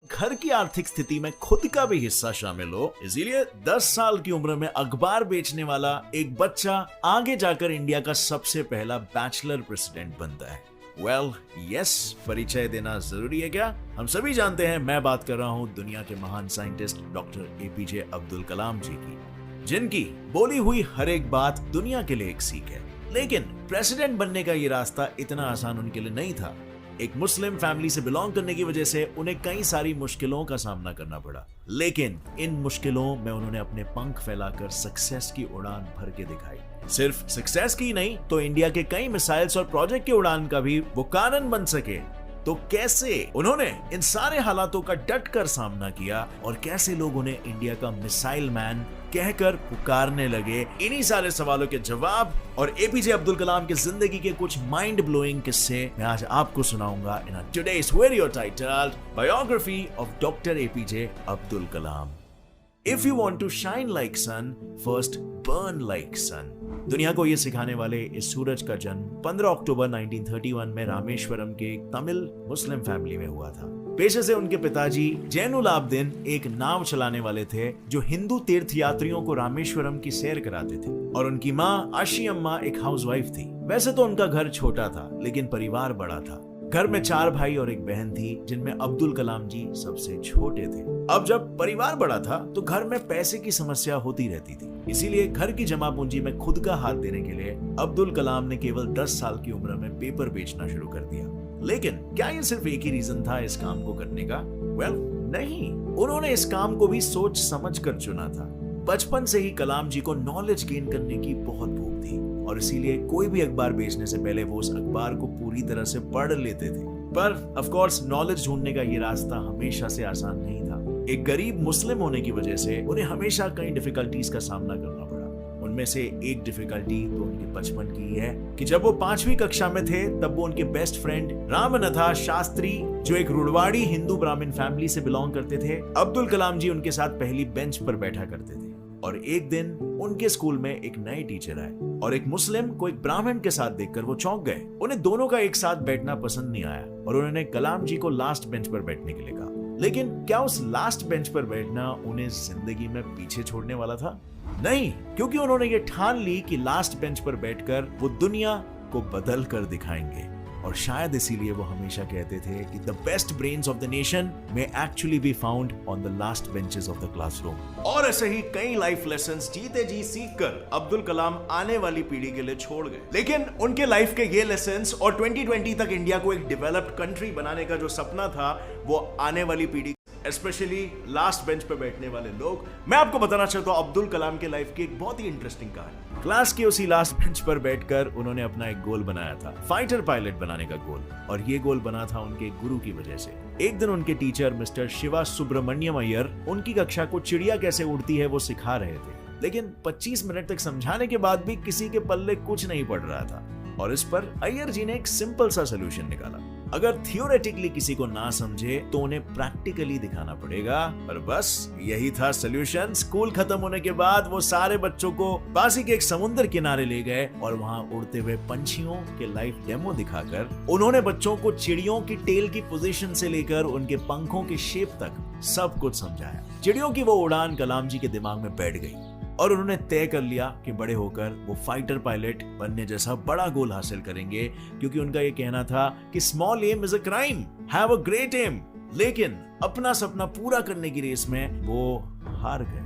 घर की आर्थिक स्थिति में खुद का भी हिस्सा शामिल हो, इसीलिए 10 साल की उम्र में अखबार बेचने वाला एक बच्चा आगे जाकर इंडिया का सबसे पहला बैचलर प्रेसिडेंट बनता है। वेल यस, परिचय देना जरूरी है क्या? हम सभी जानते हैं, मैं बात कर रहा हूँ दुनिया के महान scientist doctor APJ Abdul Kalam जी की, जिनकी बोली हुई हर एक बात दुनिया के लिए एक सीख है। लेकिन प्रेसिडेंट बनने का ये रास्ता इतना आसान उनके लिए नहीं था। एक मुस्लिम फैमिली से बिलोंग करने की वजह से उन्हें कई सारी मुश्किलों का सामना करना पड़ा, लेकिन इन मुश्किलों में उन्होंने अपने पंख फैलाकर सक्सेस की उड़ान भर के दिखाई। सिर्फ सक्सेस की नहीं तो इंडिया के कई मिसाइल्स और प्रोजेक्ट की उड़ान का भी वो कारण बन सके। तो कैसे उन्होंने इन सारे हालातों का डट कर सामना किया और कैसे लोग उन्हें इंडिया का मिसाइल मैन कहकर पुकारने लगे, इन्हीं सारे सवालों के जवाब और एपीजे अब्दुल कलाम की जिंदगी के कुछ माइंड ब्लोइंग किस्से मैं आज आपको सुनाऊंगा in today's video titled biography of doctor APJ Abdul Kalam. If you want to shine like sun, first burn like sun। दुनिया को ये सिखाने वाले इस सूरज का जन्म 15 अक्टूबर 1931 में रामेश्वरम के एक तमिल मुस्लिम फैमिली में हुआ था। पेशे से उनके पिताजी जैनुल आबदीन एक नाव चलाने वाले थे जो हिंदू तीर्थयात्रियों को रामेश्वरम की सैर कराते थे, और उनकी माँ आशी अम्मा एक हाउसवाइफ थी। वैसे तो उनका घर छोटा था लेकिन परिवार बड़ा था। घर में 4 भाई और एक बहन थी, जिनमें अब्दुल कलाम जी सबसे छोटे थे। अब जब परिवार बड़ा था तो घर में पैसे की समस्या होती रहती थी, इसीलिए घर की जमा पूंजी में खुद का हाथ देने के लिए अब्दुल कलाम ने केवल 10 साल की उम्र में पेपर बेचना शुरू कर दिया। लेकिन क्या ये सिर्फ एक ही रीजन था इस काम को करने का? नहीं, उन्होंने इस काम को भी सोच समझ कर चुना था। बचपन से ही कलाम जी को नॉलेज गेन करने की बहुत भूख थी, और इसीलिए कोई भी अखबार बेचने से पहले वो उस अखबार को पूरी तरह से पढ़ लेते थे। पर ऑफ कोर्स नॉलेज ढूंढने का ये रास्ता हमेशा से आसान नहीं था। एक गरीब मुस्लिम होने की वजह से उन्हें हमेशा कई डिफिकल्टीज का सामना करना पड़ा। उनमें से एक डिफिकल्टी तो उनके बचपन की है कि जब वो 5वीं कक्षा में थे तब वो उनके बेस्ट फ्रेंड रामनाथा शास्त्री, जो एक रुड़वाड़ी हिंदू ब्राह्मण फैमिली से बिलोंग करते थे, अब्दुल कलाम जी उनके साथ पहली बेंच पर बैठा करते थे। और एक दिन उनके स्कूल में एक नए टीचर आए और एक मुस्लिम को एक ब्राह्मण के साथ देखकर वो चौंक गए। उन्हें दोनों का एक साथ बैठना पसंद नहीं आया और उन्होंने कलाम जी को लास्ट बेंच पर बैठने के लिए कहा। लेकिन क्या उस लास्ट बेंच पर बैठना उन्हें जिंदगी में पीछे छोड़ने वाला था? नहीं, क्योंकि उन्होंने ये ठान ली कि लास्ट बेंच पर बैठकर वो दुनिया को बदल कर दिखाएंगे। और शायद इसीलिए वो हमेशा कहते थे कि the best brains of the nation may actually be found on the last benches of the classroom. और ऐसे ही कई लाइफ लेसन्स जीते जी सीखकर अब्दुल कलाम आने वाली पीढ़ी के लिए छोड़ गए। लेकिन उनके लाइफ के ये लेसन्स और 2020 तक इंडिया को एक डेवलप्ड कंट्री बनाने का जो सपना था, वो आने वाली पीढ़ी, स्पेशली लास्ट बेंच पे बैठने वाले लोग, मैं आपको बताना चाहता हूं अब्दुल कलाम के लाइफ की एक बहुत ही इंटरेस्टिंग कहानी। क्लास के उसी लास्ट बेंच पर बैठकर उन्होंने अपना एक गोल बनाया था, फाइटर पायलट बनाने का गोल, और ये गोल बना था उनके गुरु की वजह से। एक दिन उनके टीचर मिस्टर शिवा सुब्रमण्यम अय्यर उनकी कक्षा को चिड़िया कैसे उड़ती है वो सिखा रहे थे, लेकिन 25 मिनट तक समझाने के बाद भी किसी के पल्ले कुछ नहीं पड़ रहा था। और इस पर अय्यर जी ने एक सिंपल सा सोल्यूशन निकाला। अगर थियोरेटिकली किसी को ना समझे तो उन्हें प्रैक्टिकली दिखाना पड़ेगा, और बस यही था सोल्यूशन। स्कूल खत्म होने के बाद वो सारे बच्चों को पास ही के एक समुद्र किनारे ले गए और वहां उड़ते हुए पंछियों के लाइव डेमो दिखाकर उन्होंने बच्चों को चिड़ियों की टेल की पोजीशन से लेकर उनके पंखों की शेप तक सब कुछ समझाया। चिड़ियों की वो उड़ान कलाम जी के दिमाग में बैठ गई और उन्होंने तय कर लिया कि बड़े होकर वो फाइटर पायलट बनने जैसा बड़ा गोल हासिल करेंगे, क्योंकि उनका ये कहना था कि small aim is a crime, have a great aim. लेकिन अपना सपना पूरा करने की रेस में वो हार गए।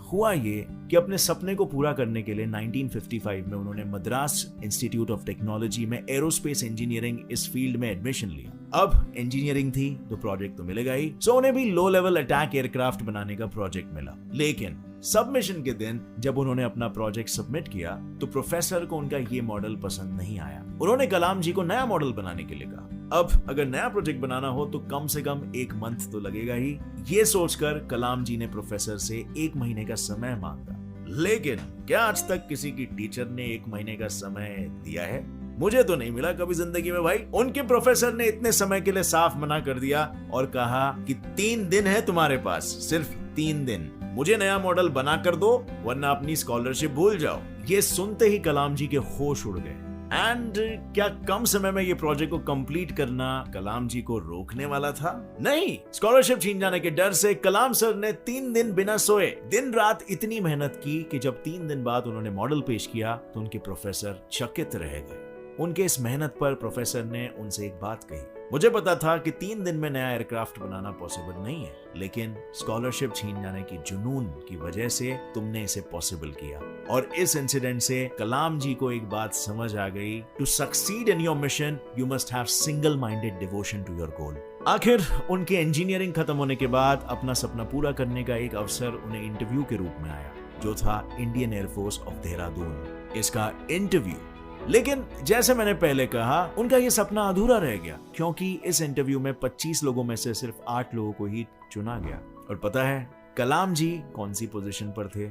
हुआ ये कि अपने सपने को पूरा करने के लिए 1955 में उन्होंने मद्रास इंस्टीट्यूट ऑफ टेक्नोलॉजी में एरोस्पेस इंजीनियरिंग इस फील्ड में एडमिशन लिया। अब इंजीनियरिंग थी तो प्रोजेक्ट तो मिलेगा ही, सो उन्हें भी लो लेवल अटैक एयरक्राफ्ट बनाने का प्रोजेक्ट मिला। लेकिन सबमिशन के दिन जब उन्होंने अपना प्रोजेक्ट सबमिट किया तो प्रोफेसर को उनका ये मॉडल पसंद नहीं आया। उन्होंने कलाम जी को नया मॉडल बनाने के लिए कहा। अब अगर नया प्रोजेक्ट बनाना हो तो कम से कम 1 मंथ तो लगेगा ही। ये सोचकर कलाम जी ने प्रोफेसर से 1 महीने का समय मांगा। लेकिन क्या आज तक किसी की टीचर ने 1 महीने का समय दिया है? मुझे तो नहीं मिला कभी जिंदगी में भाई। उनके प्रोफेसर ने इतने समय के लिए साफ मना कर दिया और कहा कि 3 दिन है तुम्हारे पास, सिर्फ 3 दिन। मुझे नया मॉडल बना कर दो वरना अपनी स्कॉलरशिप भूल जाओ। ये सुनते ही कलाम जी के होश उड़ गए। एंड क्या कम समय में ये प्रोजेक्ट को कंप्लीट करना कलाम जी को रोकने वाला था? नहीं, स्कॉलरशिप छीन जाने के डर से कलाम सर ने 3 दिन बिना सोए दिन रात इतनी मेहनत की कि जब 3 दिन बाद उन्होंने मॉडल पेश किया तो उनके प्रोफेसर चकित रह गए। उनके इस मेहनत पर प्रोफेसर ने उनसे एक बात कही, मुझे पता था कि 3 दिन में नया एयरक्राफ्ट बनाना पॉसिबल नहीं है, लेकिन स्कॉलरशिप छीन जाने की जुनून की वजह से तुमने इसे पॉसिबल किया। और इस इंसिडेंट से कलाम जी को एक बात समझ आ गई, to succeed in your mission you must have single minded devotion to your goal. आखिर उनके इंजीनियरिंग खत्म होने के बाद अपना सपना पूरा करने का एक अवसर उन्हें इंटरव्यू के रूप में आया, जो था इंडियन एयरफोर्स ऑफ देहरादून। इसका इंटरव्यू, लेकिन जैसे मैंने पहले कहा, उनका यह सपना अधूरा रह गया क्योंकि इस इंटरव्यू में 25 लोगों में से सिर्फ 8 लोगों को ही चुना गया। और पता है कलाम जी कौन सी पोजीशन पर थे?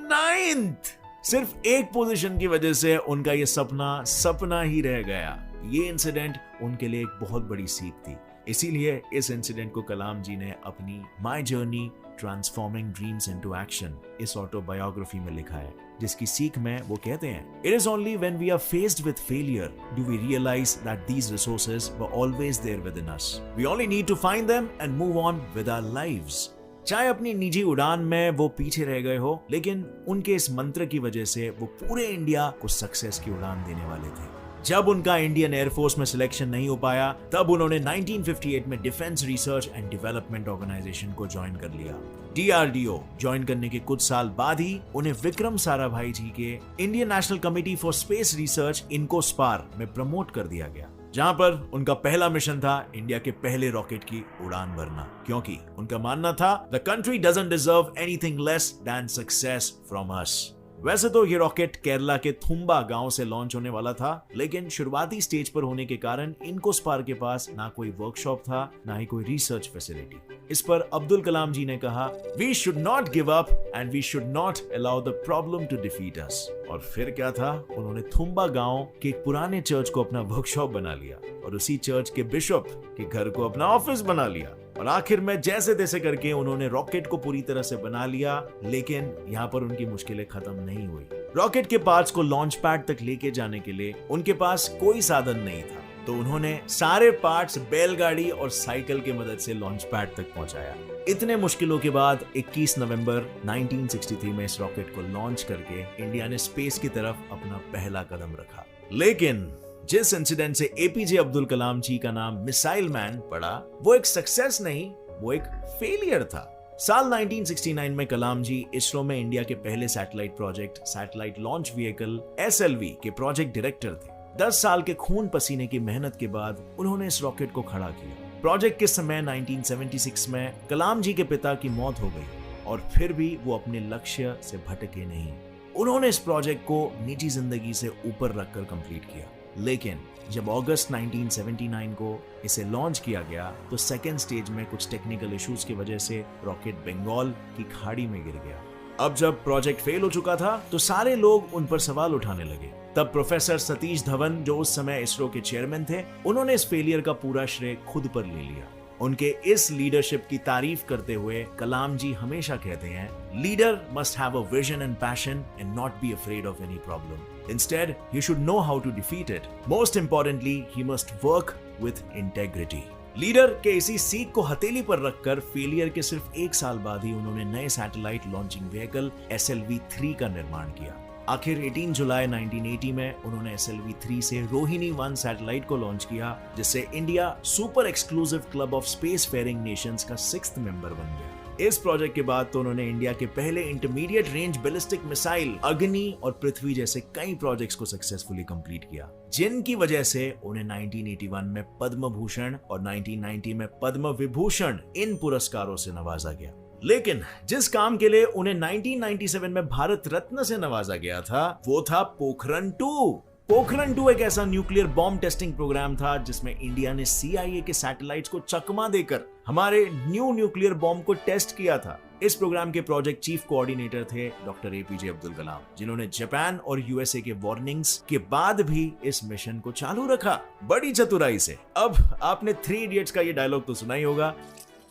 9th। सिर्फ एक पोजीशन की वजह से उनका यह सपना ही रह गया। ये इंसिडेंट उनके लिए एक बहुत बड़ी सीख थी। इसीलिए इस इंसिडेंट को कलाम जी ने अपनी my journey transforming dreams into action इस ऑटोबायोग्राफी में लिखा है, जिसकी सीख में वो कहते हैं, it is only when we are faced with failure do we realize that these resources were always there within us. We only need to find them and move on with our lives. चाहे अपनी निजी उड़ान में वो पीछे रह गए हो, लेकिन उनके इस मंत्र की वजह से वो पूरे इंडिया को सक्सेस की उड़ान देने वाले थे। जब उनका इंडियन एयरफोर्स में सिलेक्शन नहीं हो पाया, तब उन्होंने 1958 में defence research and development organisation को ज्वाइन कर लिया। DRDO ज्वाइन करने के कुछ साल बाद ही उन्हें विक्रम साराभाई जी के Indian national committee for space research INCOSPAR में प्रमोट कर दिया गया, जहां पर उनका पहला मिशन था इंडिया के पहले रॉकेट की उड़ान भरना, क्योंकि उनका मानना था the country doesn't deserve anything less than success from us. वैसे तो ये रॉकेट केरला के थुम्बा गांव से लॉन्च होने वाला था, लेकिन शुरुआती स्टेज पर होने के कारण इनकोस्पार के पास ना कोई वर्कशॉप था, ना ही कोई रिसर्च फैसिलिटी। इस पर अब्दुल कलाम जी ने कहा, we should not give up and we should not allow the problem to defeat us. और फिर क्या था, उन्होंने थुम्बा गांव के एक पुराने चर्च को अपना वर्कशॉप बना लिया और उसी चर्च के बिशप के घर को अपना ऑफिस बना लिया। और आखिर में जैसे तैसे करके उन्होंने रॉकेट को पूरी तरह से बना लिया, लेकिन यहाँ पर उनकी मुश्किलें खत्म नहीं हुई। रॉकेट के पार्ट्स को लॉन्च पैड तक लेके जाने के लिए उनके पास कोई साधन नहीं था, तो उन्होंने सारे पार्ट्स बैलगाड़ी और साइकिल की मदद से लॉन्च पैड तक पहुंचाया। इतने मुश्किलों के बाद 21 नवंबर 1963 में इस रॉकेट को लॉन्च करके इंडिया ने स्पेस की तरफ अपना पहला कदम रखा। लेकिन जिस इंसिडेंट से एपीजे अब्दुल कलाम जी का नाम मिसाइल मैन पड़ा, वो एक सक्सेस नहीं, वो एक फेलियर था। साल 1969 में कलाम जी इसरो में इंडिया के पहले satellite project satellite launch vehicle SLV के प्रोजेक्ट डायरेक्टर थे। 10 साल के खून पसीने की मेहनत के बाद उन्होंने इस रॉकेट को खड़ा किया। प्रोजेक्ट के समय 1976 में कलाम जी के पिता की मौत हो गई और फिर भी वो अपने लक्ष्य से भटके नहीं। उन्होंने इस प्रोजेक्ट को निजी जिंदगी से ऊपर रखकर कंप्लीट किया। लेकिन जब अगस्त 1979 को इसे लॉन्च किया गया तो सेकेंड स्टेज में कुछ टेक्निकल इश्यूज की वजह से रॉकेट बंगाल की खाड़ी में गिर गया। अब जब प्रोजेक्ट फेल हो चुका था तो सारे लोग उन पर सवाल उठाने लगे। तब प्रोफेसर सतीश धवन, जो उस समय इसरो के चेयरमैन थे, उन्होंने इस फेलियर का पूरा श्रेय खुद पर ले लिया। उनके इस लीडरशिप की तारीफ करते हुए कलाम जी हमेशा कहते हैं, leader must have a vision and passion and not be afraid of any problem. Instead, he should know how to defeat it. Most importantly, he must work with integrity. Leader के इसी सीख को हथेली पर रखकर फेलियर के सिर्फ 1 साल बाद ही उन्होंने नए सैटेलाइट लॉन्चिंग व्हीकल SLV-3 का निर्माण किया। आखिर 18 जुलाई 1980 में उन्होंने SLV-3 से रोहिणी 1 सैटेलाइट को लॉन्च किया, जिससे India super exclusive club of space faring nations का 6th मेंबर बन गया। इस प्रोजेक्ट के बाद तो उन्होंने इंडिया के पहले इंटरमीडिएट रेंज बैलिस्टिक मिसाइल अग्नि और पृथ्वी जैसे कई प्रोजेक्ट्स को सक्सेसफुली कंप्लीट किया, जिनकी वजह से उन्हें 1981 में पद्म भूषण और 1990 में पद्म विभूषण इन पुरस्कारों से नवाजा गया। लेकिन जिस काम के लिए उन्हें 1997 में भारत रत्न से नवाजा गया था, वो था पोखरण 2। पोखरण 2 एक ऐसा न्यूक्लियर बॉम्ब टेस्टिंग प्रोग्राम था जिसमें इंडिया ने CIA के सैटेलाइट्स को चकमा देकर हमारे न्यू न्यूक्लियर बॉम्ब को टेस्ट किया था। इस प्रोग्राम के प्रोजेक्ट चीफ कोऑर्डिनेटर थे डॉक्टर APJ अब्दुल कलाम, जिन्होंने जापान और USA के वार्निंग्स के बाद भी इस मिशन को चालू रखा बड़ी चतुराई से। अब आपने 3 इडियट्स का ये डायलॉग तो सुना ही होगा,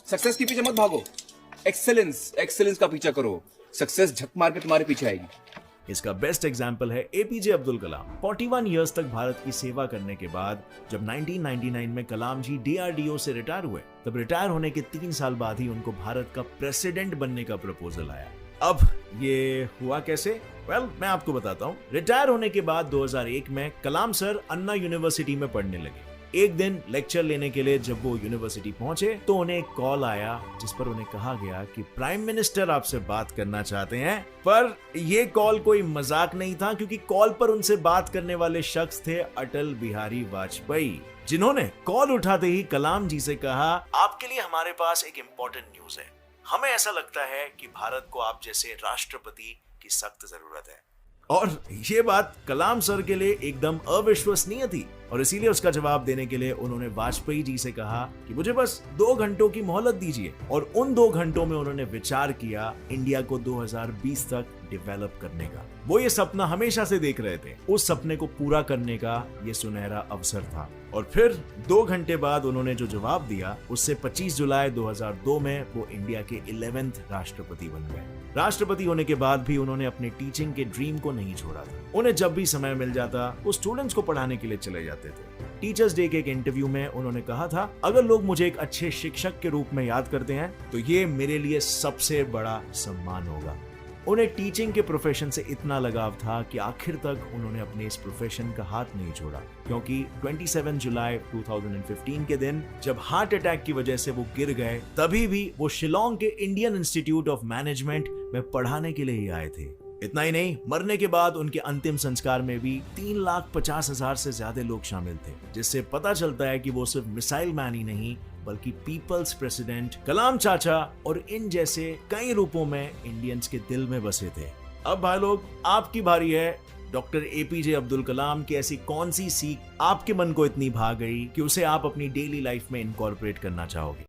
सक्सेस के पीछे मत भागो, एक्सेलेंस का पीछा करो, सक्सेस झक मार के तुम्हारे पीछे आएगी। इसका बेस्ट एग्जाम्पल है एपीजे अब्दुल कलाम। 41 इयर्स तक भारत की सेवा करने के बाद जब 1999 में कलाम जी डीआरडीओ से रिटायर हुए, तब रिटायर होने के 3 साल बाद ही उनको भारत का प्रेसिडेंट बनने का प्रपोजल आया। अब ये हुआ कैसे? मैं आपको बताता हूँ। रिटायर होने के बाद 2001 में कलाम सर अन्ना यूनिवर्सिटी में पढ़ने लगे। एक दिन लेक्चर लेने के लिए जब वो यूनिवर्सिटी पहुंचे तो उन्हें एक कॉल आया जिस पर उन्हें कहा गया कि प्राइम मिनिस्टर आपसे बात करना चाहते हैं। पर ये कॉल कोई मजाक नहीं था, क्योंकि कॉल पर उनसे बात करने वाले शख्स थे अटल बिहारी वाजपेयी, जिन्होंने कॉल उठाते ही कलाम जी से कहा, आपके लिए हमारे पास एक इम्पोर्टेंट न्यूज है। हमें ऐसा लगता है कि भारत को आप जैसे राष्ट्रपति की सख्त जरूरत है। और ये बात कलाम सर के लिए एकदम अविश्वसनीय थी, और इसीलिए उसका जवाब देने के लिए उन्होंने वाजपेयी जी से कहा कि मुझे बस 2 घंटों की मोहलत दीजिए। और उन 2 घंटों में उन्होंने विचार किया इंडिया को 2020 तक डेवलप करने का। वो ये सपना हमेशा से देख रहे थे, उस सपने को पूरा करने का ये सुनहरा अवसर था। और फिर 2 घंटे बाद उन्होंने जो जवाब दिया, उससे 25 जुलाई 2002 में वो इंडिया के 11वें राष्ट्रपति बन गए। राष्ट्रपति होने के बाद भी उन्होंने अपने टीचिंग के ड्रीम को नहीं छोड़ा था। उन्हें जब भी समय मिल जाता वो स्टूडेंट्स को पढ़ाने के लिए चले जाते थे। टीचर्स डे के एक इंटरव्यू में उन्होंने कहा था, अगर लोग मुझे एक अच्छे शिक्षक के रूप में याद करते हैं तो ये मेरे लिए सबसे बड़ा सम्मान होगा। उन्हें टीचिंग के प्रोफेशन से इतना लगाव था कि आखिर तक उन्होंने अपने इस प्रोफेशन का हाथ नहीं छोड़ा, क्योंकि 27 जुलाई 2015 के दिन जब हार्ट अटैक की वजह से वो गिर गए, तभी भी वो शिलोंग के इंडियन इंस्टीट्यूट ऑफ मैनेजमेंट में पढ़ाने के लिए ही आए थे। इतना ही नहीं, मरने के बाद उनके अंतिम संस्कार में भी 3,50,000 से ज्यादा लोग शामिल थे, जिससे पता चलता है कि वो सिर्फ मिसाइल मैन ही नहीं बल्कि पीपल्स प्रेसिडेंट, कलाम चाचा और इन जैसे कई रूपों में इंडियंस के दिल में बसे थे। अब भाई लोग, आपकी बारी है। डॉक्टर एपीजे अब्दुल कलाम की ऐसी कौन सी सीख आपके मन को इतनी भा गई कि उसे आप अपनी डेली लाइफ में इनकॉर्पोरेट करना चाहोगे?